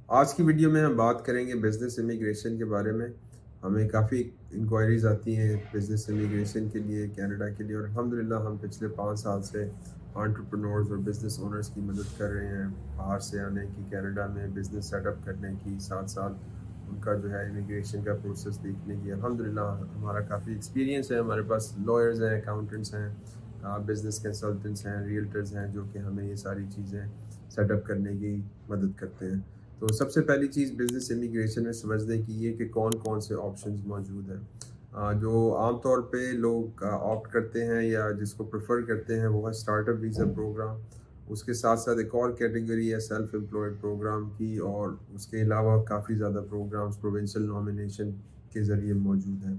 آج کی ویڈیو میں ہم بات کریں گے بزنس امیگریشن کے بارے میں۔ ہمیں کافی انکوائریز آتی ہیں بزنس امیگریشن کے لیے کینیڈا کے لیے، اور الحمدللہ ہم پچھلے 5 سال سے انٹرپرنورز اور بزنس اونرز کی مدد کر رہے ہیں باہر سے آنے کی، کینیڈا میں بزنس سیٹ اپ کرنے کی، ساتھ ساتھ ان کا جو ہے امیگریشن کا پروسیس دیکھنے کی۔ الحمدللہ ہمارا کافی ایکسپیرینس ہے، ہمارے پاس لائرز ہیں، اکاؤنٹنٹس ہیں، بزنس کنسلٹنٹس ہیں، ریئلٹرز ہیں، جو کہ ہمیں یہ ساری چیزیں سیٹ اپ کرنے کی مدد کرتے ہیں۔ تو سب سے پہلی چیز بزنس امیگریشن میں سمجھنے کی یہ کہ کون کون سے آپشنز موجود ہیں۔ جو عام طور پہ لوگ آپٹ کرتے ہیں یا جس کو پریفر کرتے ہیں وہ ہے اسٹارٹ اپ ویزا پروگرام۔ اس کے ساتھ ساتھ ایک اور کیٹیگری ہے سیلف امپلائڈ پروگرام کی، اور اس کے علاوہ کافی زیادہ پروگرامز پروونشل نامینیشن کے ذریعے موجود ہیں۔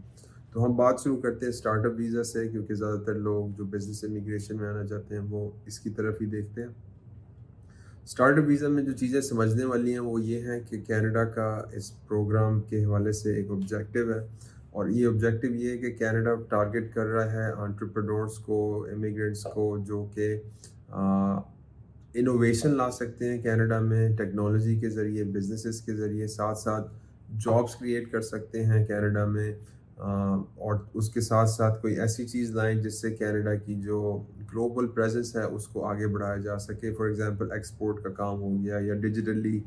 تو ہم بات شروع کرتے ہیں اسٹارٹ اپ ویزا سے، کیونکہ زیادہ تر لوگ جو بزنس امیگریشن میں آنا چاہتے ہیں وہ اس کی طرف ہی دیکھتے ہیں۔ اسٹارٹ اپ ویزا میں جو چیزیں سمجھنے والی ہیں وہ یہ ہیں کہ کینیڈا کا اس پروگرام کے حوالے سے ایک آبجیکٹیو ہے، اور یہ آبجیکٹیو یہ ہے کہ کینیڈا ٹارگٹ کر رہا ہے انٹرپرنورس کو، امیگرینٹس کو، جو کہ انوویشن لا سکتے ہیں کینیڈا میں ٹیکنالوجی کے ذریعے، بزنسز کے ذریعے، ساتھ ساتھ جابس کریٹ کر سکتے ہیں کینیڈا میں، اور اس کے ساتھ ساتھ کوئی ایسی چیز لائیں جس سے کینیڈا کی جو گلوبل پریزنس ہے اس کو آگے بڑھایا جا سکے۔ فار ایگزامپل ایکسپورٹ کا کام ہو گیا، یا ڈیجیٹلی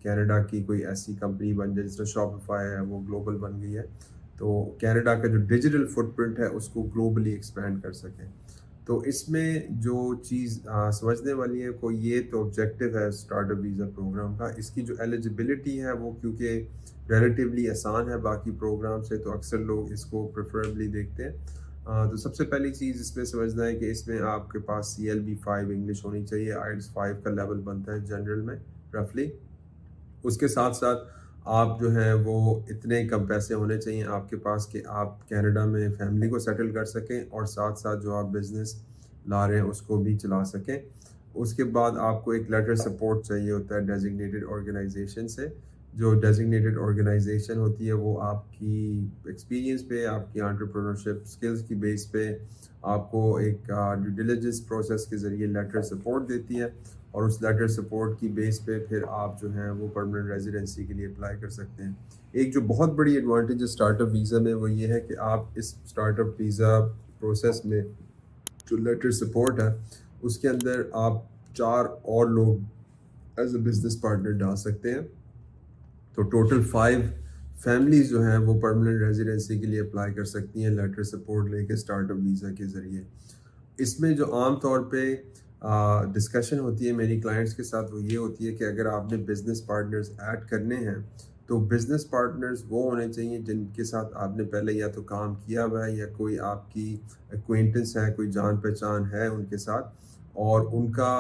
کینیڈا کی کوئی ایسی کمپنی بن جائے، جس طرح شاپیفائی ہے وہ گلوبل بن گئی ہے، تو کینیڈا کا جو ڈیجیٹل فٹ پرنٹ ہے اس کو گلوبلی ایکسپینڈ کر سکیں۔ تو اس میں جو چیز سمجھنے والی ہے کو یہ تو آبجیکٹیو ہے اسٹارٹ اپ ویزا پروگرام کا۔ اس کی جو ایلیجبلٹی ہے وہ کیونکہ ریلیٹیولی آسان ہے باقی پروگرام سے، تو اکثر لوگ اس کو پریفریبلی دیکھتے ہیں۔ تو سب سے پہلی چیز اس میں سمجھنا ہے کہ اس میں آپ کے پاس CLB 5 انگلش ہونی چاہیے، آئلٹس 5 کا لیول بنتا ہے جنرل میں رفلی۔ اس کے ساتھ ساتھ آپ جو ہیں وہ اتنے کم پیسے ہونے چاہیے آپ کے پاس کہ آپ کینیڈا میں فیملی کو سیٹل کر سکیں، اور ساتھ ساتھ جو آپ بزنس لا رہے ہیں اس کو بھی چلا سکیں۔ اس کے بعد آپ کو ایک لیٹر سپورٹ چاہیے ہوتا ہے ڈیزگنیٹڈ آرگنائزیشن سے۔ جو ڈیزگنیٹڈ آرگنائزیشن ہوتی ہے وہ آپ کی ایکسپیرینس پہ، آپ کی انٹرپرنورشپ سکلز کی بیس پہ آپ کو ایک ڈیو ڈیلیجنس پروسیس کے ذریعے لیٹر سپورٹ دیتی ہے، اور اس لیٹر سپورٹ کی بیس پہ پھر آپ جو ہیں وہ پرماننٹ ریزیڈنسی کے لیے اپلائی کر سکتے ہیں۔ ایک جو بہت بڑی ایڈوانٹیج ہے اسٹارٹ اپ ویزا میں وہ یہ ہے کہ آپ اس اسٹارٹ اپ ویزا پروسیس میں جو لیٹر سپورٹ ہے اس کے اندر آپ 4 اور لوگ ایز اے بزنس پارٹنر ڈال سکتے ہیں، تو ٹوٹل 5 فیملیز جو ہیں وہ پرماننٹ ریزیڈنسی کے لیے اپلائی کر سکتی ہیں لیٹر سپورٹ لے کے اسٹارٹ اپ ویزا کے ذریعے۔ اس میں جو عام طور پہ ڈسکشن ہوتی ہے میری کلائنٹس کے ساتھ وہ یہ ہوتی ہے کہ اگر آپ نے بزنس پارٹنرز ایڈ کرنے ہیں تو بزنس پارٹنرز وہ ہونے چاہیے جن کے ساتھ آپ نے پہلے یا تو کام کیا ہوا ہے، یا کوئی آپ کی ایکوینٹنس ہے، کوئی جان پہچان ہے ان کے ساتھ، اور ان کا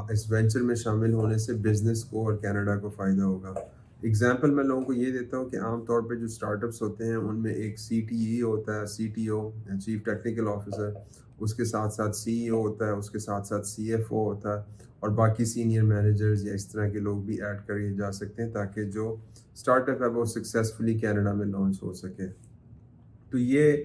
اس وینچر میں شامل ہونے سے بزنس کو اور کینیڈا کو فائدہ ہوگا۔ اگزامپل میں لوگوں کو یہ دیتا ہوں کہ عام طور پہ جو اسٹارٹ اپس ہوتے ہیں ان میں ایک CTE ہوتا ہے، CTO چیف ٹیکنیکل آفیسر، اس کے ساتھ ساتھ CEO ہوتا ہے، اس کے ساتھ ساتھ CFO ہوتا ہے، اور باقی سینئر مینیجرز یا اس طرح کے لوگ بھی ایڈ کریے جا سکتے ہیں تاکہ جو اسٹارٹ اپ ہے وہ سکسیزفلی کینیڈا میں لانچ ہو سکے۔ تو یہ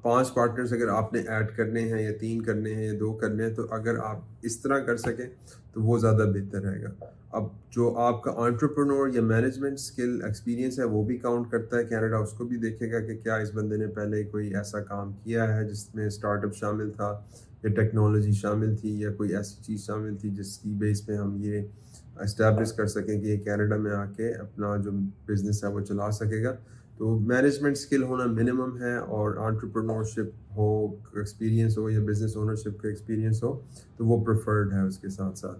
5 پارٹنرز اگر آپ نے ایڈ کرنے ہیں، یا 3 کرنے ہیں، یا 2 کرنے ہیں، تو اگر آپ اس طرح کر سکیں تو وہ زیادہ بہتر رہے گا۔ اب جو آپ کا انٹرپرنور یا مینجمنٹ سکل ایکسپیرینس ہے وہ بھی کاؤنٹ کرتا ہے کینیڈا، اس کو بھی دیکھے گا کہ کیا اس بندے نے پہلے کوئی ایسا کام کیا ہے جس میں اسٹارٹ اپ شامل تھا، یا ٹیکنالوجی شامل تھی، یا کوئی ایسی چیز شامل تھی جس کی بیس پہ ہم یہ اسٹیبلش کر سکیں کہ یہ کینیڈا میں آ کے اپنا جو بزنس ہے وہ چلا سکے گا۔ تو مینجمنٹ سکل ہونا منیمم ہے، اور انٹرپرنورشپ ہو ایکسپیرینس ہو، یا بزنس اونرشپ کا ایکسپیرینس ہو تو وہ پریفرڈ ہے اس کے ساتھ ساتھ۔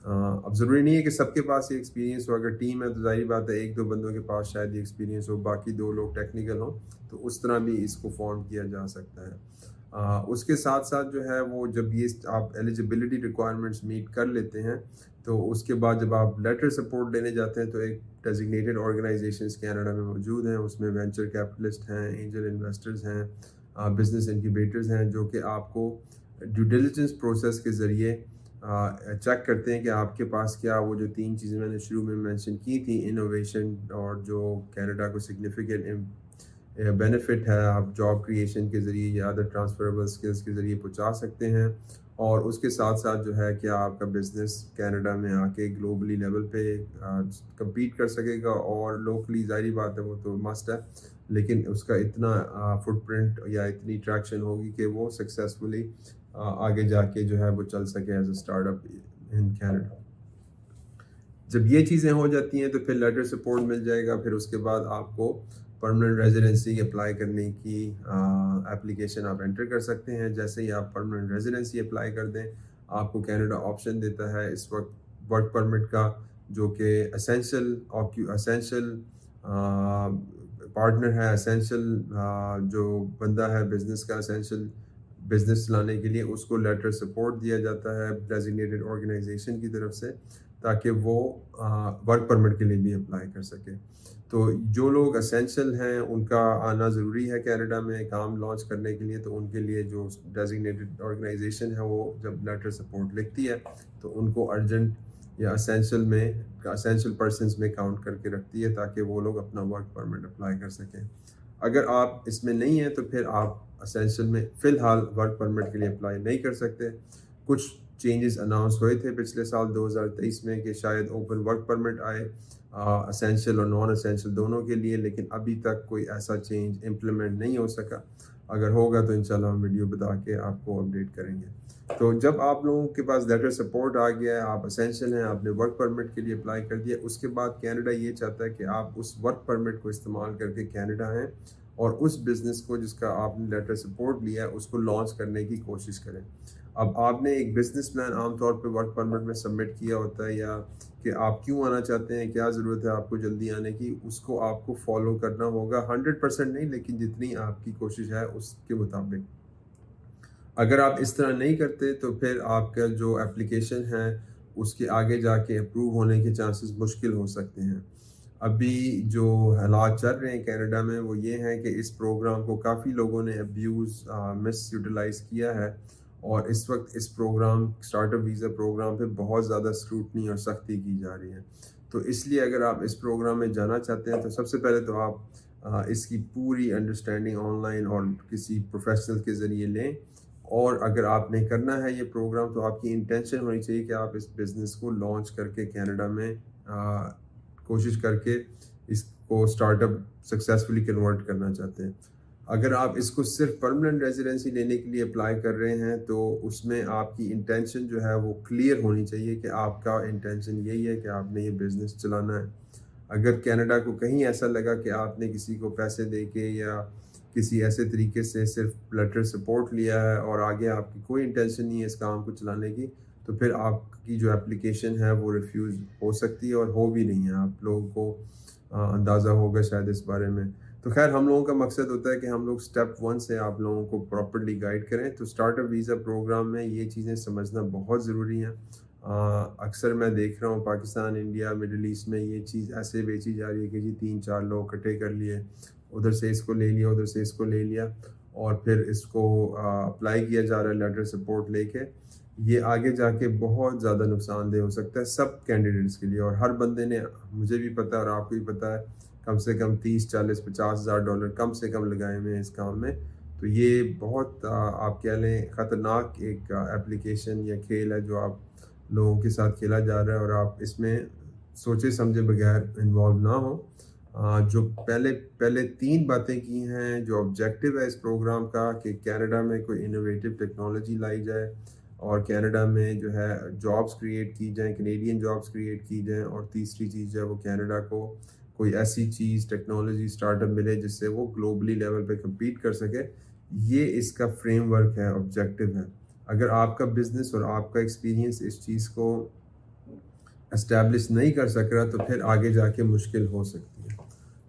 اب ضروری نہیں ہے کہ سب کے پاس یہ ایکسپیرینس ہو، اگر ٹیم ہے تو ظاہری بات ہے 1-2 بندوں کے پاس شاید یہ ایکسپیرینس ہو، باقی 2 لوگ ٹیکنیکل ہوں، تو اس طرح بھی اس کو فارم کیا جا سکتا ہے۔ اس کے ساتھ ساتھ جو ہے وہ جب یہ آپ ایلیجبلٹی ریکوائرمنٹس میٹ کر لیتے ہیں تو اس کے بعد جب آپ لیٹر سپورٹ لینے جاتے ہیں تو ایک ڈیزگنیٹڈ آرگنائزیشنز کینیڈا میں موجود ہیں، اس میں وینچر کیپٹلسٹ ہیں، اینجل انویسٹرز ہیں، بزنس انکیوبیٹرز ہیں، جو کہ آپ کو ڈیو ڈیلیجنس پروسیس کے ذریعے چیک کرتے ہیں کہ آپ کے پاس کیا وہ جو 3 چیزیں میں نے شروع میں مینشن کی تھیں، انوویشن اور جو کینیڈا کو سگنیفیکنٹ بینیفٹ ہے، آپ جاب کریشن کے ذریعے یا ادر ٹرانسفریبل اسکلس کے ذریعے پہنچا سکتے ہیں، اور اس کے ساتھ ساتھ جو ہے کہ آپ کا بزنس کینیڈا میں آ کے گلوبلی لیول پہ کمپیٹ کر سکے گا، اور لوکلی ظاہری بات ہے وہ تو مسٹ ہے، لیکن اس کا اتنا فٹ پرنٹ یا اتنی ٹریکشن ہوگی کہ وہ سکسیزفلی آگے جا کے جو ہے وہ چل سکے as a start up in Canada. جب یہ چیزیں ہو جاتی ہیں تو پھر لیٹر سپورٹ مل جائے گا، پھر اس کے بعد آپ کو پرماننٹ ریزیڈنسی اپلائی کرنے کی اپلیکیشن آپ انٹر کر سکتے ہیں۔ جیسے ہی آپ پرماننٹ ریزیڈنسی اپلائی کر دیں، آپ کو کینیڈا آپشن دیتا ہے اس وقت ورک پرمٹ کا، جو کہ اسینشل پارٹنر ہے، اسینشل جو بندہ ہے بزنس کا، اسینشل بزنس چلانے کے لیے اس کو لیٹر سپورٹ دیا جاتا ہے ڈیزگنیٹڈ آرگنائزیشن کی طرف سے، تاکہ وہ ورک پرمٹ کے لیے بھی اپلائی کر سکے۔ تو جو لوگ اسینشل ہیں ان کا آنا ضروری ہے کینیڈا میں کام لانچ کرنے کے لیے، تو ان کے لیے جو ڈیزگنیٹڈ آرگنائزیشن ہے وہ جب لیٹر سپورٹ لکھتی ہے تو ان کو ارجنٹ یا اسینشل پرسنس میں کاؤنٹ کر کے رکھتی ہے، تاکہ وہ لوگ اپنا ورک پرمٹ اپلائی کر سکیں۔ اگر آپ اس میں نہیں ہیں تو پھر آپ اسینشل میں فی الحال ورک پرمٹ کے لیے اپلائی نہیں کر سکتے۔ کچھ چینجز اناؤنس ہوئے تھے پچھلے سال 2023 میں کہ شاید اوپن ورک پرمٹ آئے اسینشل اور نان اسینشل دونوں کے لیے، لیکن ابھی تک کوئی ایسا چینج امپلیمنٹ نہیں ہو سکا۔ اگر ہوگا تو انشاءاللہ ہم ویڈیو بتا کے آپ کو اپڈیٹ کریں گے۔ تو جب آپ لوگوں کے پاس لیٹر سپورٹ آ گیا ہے، آپ اسینشل ہیں، آپ نے ورک پرمٹ کے لیے اپلائی کر دیا، اس کے بعد کینیڈا یہ چاہتا ہے کہ آپ اس ورک پرمٹ کو استعمال کر کے کینیڈا ہیں اور اس بزنس کو جس کا آپ نے لیٹر سپورٹ لیا ہے اس کو لانچ کرنے کی کوشش کریں۔ اب آپ نے ایک بزنس پلان عام طور پہ ورک پرمٹ میں سبمٹ کیا ہوتا ہے، یا کہ آپ کیوں آنا چاہتے ہیں، کیا ضرورت ہے آپ کو جلدی آنے کی، اس کو آپ کو فالو کرنا ہوگا 100% نہیں، لیکن جتنی آپ کی کوشش ہے اس کے مطابق۔ اگر آپ اس طرح نہیں کرتے تو پھر آپ کا جو اپلیکیشن ہے اس کے آگے جا کے اپروو ہونے کے چانسز مشکل ہو سکتے ہیں۔ ابھی جو حالات چل رہے ہیں کینیڈا میں وہ یہ ہیں کہ اس پروگرام کو کافی لوگوں نے مس یوٹیلائز کیا ہے، اور اس وقت اس programme startup visa programme پہ بہت زیادہ اسکروٹنی اور سختی کی جا رہی ہے۔ تو اس لیے اگر آپ اس پروگرام میں جانا چاہتے ہیں تو سب سے پہلے تو آپ اس کی پوری انڈرسٹینڈنگ آن لائن اور کسی پروفیشنل کے ذریعے لیں، اور اگر آپ نے کرنا ہے یہ پروگرام تو آپ کی انٹینشن ہونی چاہیے کہ آپ اس بزنس کو لانچ کر کے کینیڈا میں کوشش کر کے اس کو اسٹارٹ اپ سکسیزفلی کنورٹ کرنا چاہتے ہیں۔ اگر آپ اس کو صرف پرماننٹ ریزیڈنسی لینے کے لیے اپلائی کر رہے ہیں تو اس میں آپ کی انٹینشن جو ہے وہ کلیئر ہونی چاہیے کہ آپ کا انٹینشن یہی ہے کہ آپ نے یہ بزنس چلانا ہے۔ اگر کینیڈا کو کہیں ایسا لگا کہ آپ نے کسی کو پیسے دے کے یا کسی ایسے طریقے سے صرف لیٹر سپورٹ لیا ہے اور آگے آپ کی کوئی انٹینشن نہیں ہے اس کام کو چلانے کی، تو پھر آپ کی جو اپلیکیشن ہے وہ ریفیوز ہو سکتی ہے، اور ہو بھی نہیں ہے۔ آپ لوگوں کو اندازہ ہوگا شاید اس بارے میں۔ تو خیر ہم لوگوں کا مقصد ہوتا ہے کہ ہم لوگ سٹیپ 1 سے آپ لوگوں کو پراپرلی گائیڈ کریں۔ تو اسٹارٹ اپ ویزا پروگرام میں یہ چیزیں سمجھنا بہت ضروری ہیں۔ اکثر میں دیکھ رہا ہوں پاکستان، انڈیا، مڈل ایسٹ میں یہ چیز ایسے بیچی جا رہی ہے کہ جی 3-4 لوگ اکٹھے کر لیے، ادھر سے اس کو لے لیا، ادھر سے اس کو لے لیا، اور پھر اس کو اپلائی کیا جا رہا ہے لیٹر سپورٹ لے کے۔ یہ آگے جا کے بہت زیادہ نقصان دہ ہو سکتا ہے سب کینڈیڈیٹس کے لیے، اور ہر بندے نے، مجھے بھی پتہ ہے اور آپ کو بھی پتہ ہے، کم سے کم 30-40-50 ہزار ڈالر کم سے کم لگائے ہوئے ہیں اس کام میں۔ تو یہ بہت آپ کہہ لیں خطرناک ایک اپلیکیشن یا کھیل ہے جو آپ لوگوں کے ساتھ کھیلا جا رہا ہے، اور آپ اس میں سوچے سمجھے بغیر انوالو نہ ہوں۔ جو پہلے 3 باتیں کی ہیں جو آبجیکٹو ہے اس پروگرام کا، کہ کینیڈا میں کوئی انوویٹو ٹیکنالوجی لائی جائے، اور کینیڈا میں جو ہے جابس کریٹ کی جائیں، کینیڈین جابس کریٹ کی جائیں، اور تیسری چیز جو ہے وہ کینیڈا کو کوئی ایسی چیز ٹیکنالوجی اسٹارٹ اپ ملے جس سے وہ گلوبلی لیول پہ کمپیٹ کر سکے۔ یہ اس کا فریم ورک ہے، آبجیکٹو ہے۔ اگر آپ کا بزنس اور آپ کا ایکسپیرینس اس چیز کو اسٹیبلش نہیں کر سک رہا تو پھر آگے جا کے مشکل ہو سکتی ہے۔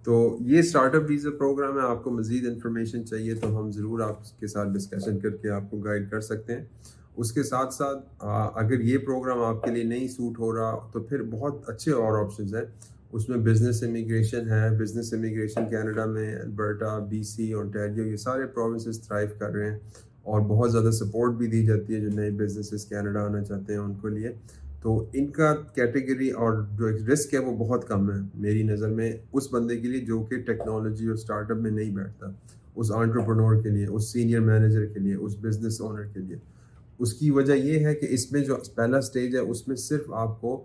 تو یہ اسٹارٹ اپ ویزا پروگرام ہے۔ آپ کو مزید انفارمیشن چاہیے تو ہم ضرور آپ کے ساتھ ڈسکشن کر کے آپ کو گائیڈ کر سکتے ہیں۔ اس کے ساتھ ساتھ اگر یہ پروگرام آپ کے لیے نہیں سوٹ ہو رہا تو پھر بہت اچھے اور آپشنز ہیں۔ اس میں بزنس امیگریشن ہے، بزنس امیگریشن کینیڈا میں البرٹا، بی سی، اونٹیریو، یہ سارے پروونسز تھرائیو کر رہے ہیں، اور بہت زیادہ سپورٹ بھی دی جاتی ہے جو نئے بزنسز کینیڈا آنا چاہتے ہیں ان کے لیے۔ تو ان کا کیٹیگری اور جو رسک ہے وہ بہت کم ہے میری نظر میں، اس بندے کے لیے جو کہ ٹیکنالوجی اور اسٹارٹ اپ میں نہیں بیٹھتا، اس انٹرپرنور کے لیے، اس سینئر مینیجر کے لیے، اس بزنس اونر کے لیے۔ اس کی وجہ یہ ہے کہ اس میں جو پہلا سٹیج ہے اس میں صرف آپ کو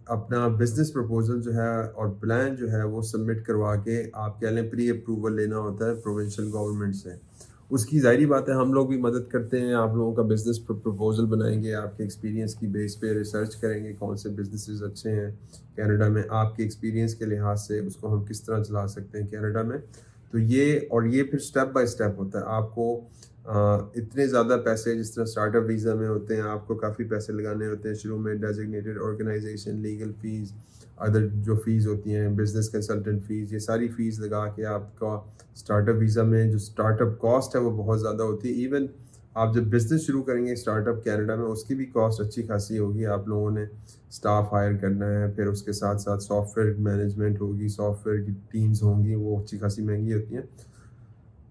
اپنا بزنس پروپوزل جو ہے اور پلان جو ہے وہ سبمٹ کروا کے آپ کہہ لیں پری اپروول لینا ہوتا ہے پروونشل گورنمنٹ سے. اس کی ظاہری بات ہے ہم لوگ بھی مدد کرتے ہیں. آپ لوگوں کا بزنس پروپوزل بنائیں گے, آپ کے ایکسپیرینس کی بیس پہ ریسرچ کریں گے کون سے بزنسز اچھے ہیں کینیڈا میں, آپ کے ایکسپیرینس کے لحاظ سے اس کو ہم کس طرح چلا سکتے ہیں کینیڈا میں. تو یہ پھر سٹیپ بائی سٹیپ ہوتا ہے. آپ کو اتنے زیادہ پیسے جس طرح اسٹارٹ اپ ویزا میں ہوتے ہیں آپ کو کافی پیسے لگانے ہوتے ہیں شروع میں, designated organization, legal fees, other جو فیس ہوتی ہیں, بزنس کنسلٹنٹ فیس, یہ ساری فیس لگا کے آپ کا اسٹارٹ اپ ویزا میں جو اسٹارٹ اپ کاسٹ ہے وہ بہت زیادہ ہوتی ہے. ایون آپ جب بزنس شروع کریں گے اسٹارٹ اپ کینیڈا میں اس کی بھی کاسٹ اچھی خاصی ہوگی. آپ لوگوں نے اسٹاف ہائر کرنا ہے, پھر اس کے ساتھ ساتھ سافٹ ویئر مینجمنٹ ہوگی, سافٹ ویئر کی ٹیمز ہوں گی, وہ اچھی خاصی مہنگی ہوتی ہیں.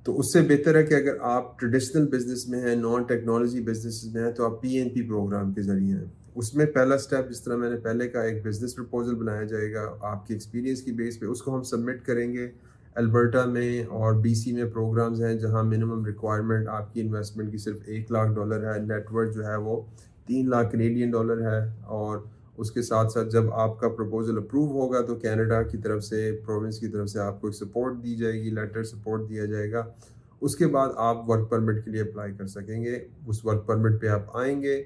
تو اس سے بہتر ہے کہ اگر آپ ٹریڈیشنل بزنس میں ہیں, نان ٹیکنالوجی بزنس میں ہیں, تو آپ PNP پروگرام کے ذریعے ہیں. اس میں پہلا سٹیپ جس طرح میں نے پہلے کہا ایک بزنس پروپوزل بنایا جائے گا آپ کی ایکسپیرینس کی بیس پہ, اس کو ہم سبمٹ کریں گے. البرٹا میں اور BC میں پروگرامز ہیں جہاں منیمم ریکوائرمنٹ آپ کی انویسٹمنٹ کی صرف $1 lakh ہے, نیٹ ورتھ جو ہے وہ $3 lakh ہے. اور اس کے ساتھ ساتھ جب آپ کا پروپوزل اپروو ہوگا تو کینیڈا کی طرف سے, پروونس کی طرف سے آپ کو ایک سپورٹ دی جائے گی, لیٹر سپورٹ دیا جائے گا. اس کے بعد آپ ورک پرمٹ کے لیے اپلائی کر سکیں گے. اس ورک پرمٹ پہ آپ آئیں گے,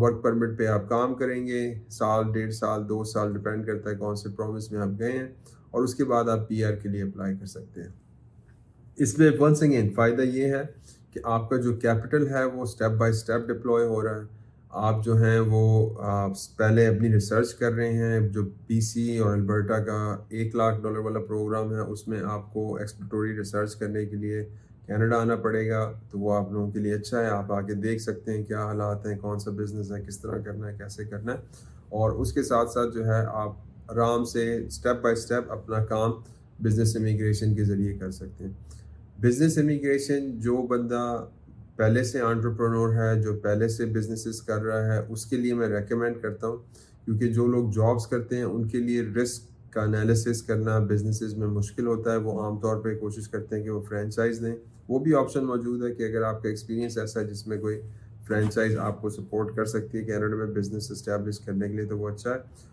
ورک پرمٹ پہ آپ کام کریں گے, سال, 1.5 سال, 2 سال, ڈپینڈ کرتا ہے کون سے پروونس میں آپ گئے ہیں, اور اس کے بعد آپ PR کے لیے اپلائی کر سکتے ہیں. اس میں ونس اگین فائدہ یہ ہے کہ آپ کا جو کیپٹل ہے وہ سٹیپ بائی سٹیپ ڈپلوائے ہو رہا ہے. آپ جو ہیں وہ پہلے اپنی ریسرچ کر رہے ہیں. جو BC اور البرٹا کا $1 lakh والا پروگرام ہے اس میں آپ کو ایکسپلوریٹری ریسرچ کرنے کے لیے کینیڈا آنا پڑے گا, تو وہ آپ لوگوں کے لیے اچھا ہے. آپ آ کے دیکھ سکتے ہیں کیا حالات ہیں, کون سا بزنس ہے, کس طرح کرنا ہے, کیسے کرنا ہے. اور اس کے ساتھ ساتھ جو ہے آپ آرام سے سٹیپ بائی سٹیپ اپنا کام بزنس امیگریشن کے ذریعے کر سکتے ہیں. بزنس امیگریشن جو بندہ پہلے سے انٹرپرنور ہے, جو پہلے سے بزنسز کر رہا ہے, اس کے لیے میں ریکمینڈ کرتا ہوں, کیونکہ جو لوگ جابس کرتے ہیں ان کے لیے رسک کا انالیسس کرنا بزنسز میں مشکل ہوتا ہے. وہ عام طور پہ کوشش کرتے ہیں کہ وہ فرینچائز لیں. وہ بھی آپشن موجود ہے کہ اگر آپ کا ایکسپیرینس ایسا ہے جس میں کوئی فرینچائز آپ کو سپورٹ کر سکتی ہے کینیڈا میں بزنس اسٹیبلش کرنے کے لیے, تو وہ اچھا ہے.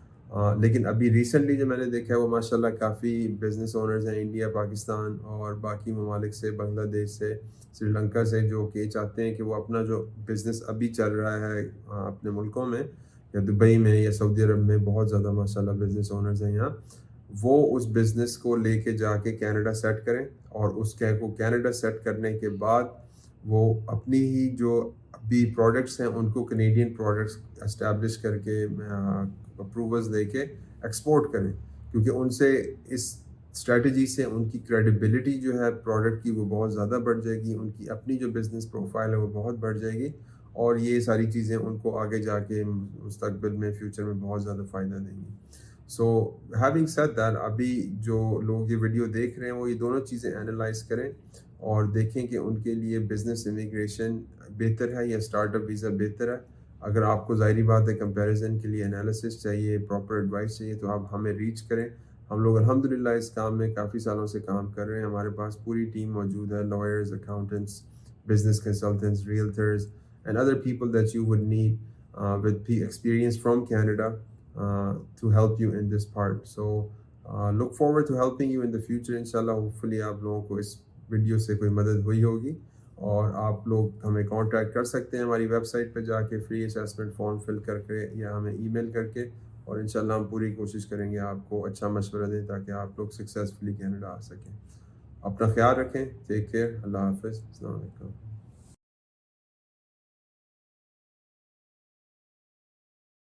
لیکن ابھی ریسنٹلی جو میں نے دیکھا ہے وہ ماشاءاللہ کافی بزنس اونرز ہیں انڈیا, پاکستان اور باقی ممالک سے, بنگلہ دیش سے, سری لنکا سے, جو کہ چاہتے ہیں کہ وہ اپنا جو بزنس ابھی چل رہا ہے اپنے ملکوں میں یا دبئی میں یا سعودی عرب میں, بہت زیادہ ماشاءاللہ بزنس اونرز ہیں یہاں, وہ اس بزنس کو لے کے جا کے کینیڈا سیٹ کریں. اور اس کو کینیڈا سیٹ کرنے کے بعد وہ اپنی ہی جو ابھی پروڈکٹس ہیں ان کو کنیڈین پروڈکٹس اسٹیبلش کر کے اپروولز دے کے ایکسپورٹ کریں, کیونکہ ان سے اس اسٹریٹجی سے ان کی کریڈیبلٹی جو ہے پروڈکٹ کی وہ بہت زیادہ بڑھ جائے گی, ان کی اپنی جو بزنس پروفائل ہے وہ بہت بڑھ جائے گی, اور یہ ساری چیزیں ان کو آگے جا کے مستقبل میں فیوچر میں بہت زیادہ فائدہ دیں گی. سو ہیونگ سیڈ دیٹ, ابھی جو لوگ یہ ویڈیو دیکھ رہے ہیں وہ یہ دونوں چیزیں انالائز کریں اور دیکھیں کہ ان کے لیے بزنس امیگریشن بہتر ہے یا اسٹارٹ اپ ویزا بہتر ہے. اگر آپ کو ظاہری بات ہے کمپیریزن کے لیے انالیسس چاہیے, پراپر ایڈوائس چاہیے, تو آپ ہمیں ریچ کریں. ہم لوگ الحمدللہ اس کام میں کافی سالوں سے کام کر رہے ہیں. ہمارے پاس پوری ٹیم موجود ہے, lawyers, accountants, business consultants, realtors and other people that you would need with experience from Canada to help you in this part. So look forward to helping you in the future inshallah. Hopefully آپ لوگوں کو اس video سے کوئی مدد ہوئی ہوگی, اور آپ لوگ ہمیں کانٹیکٹ کر سکتے ہیں ہماری ویب سائٹ پہ جا کے فری اسیسمنٹ فارم فل کر کے یا ہمیں ای میل کر کے, اور انشاءاللہ ہم پوری کوشش کریں گے آپ کو اچھا مشورہ دیں تاکہ آپ لوگ سکسیزفلی کینیڈا آ سکیں. اپنا خیال رکھیں, ٹیک کیئر, اللہ حافظ, السلام علیکم.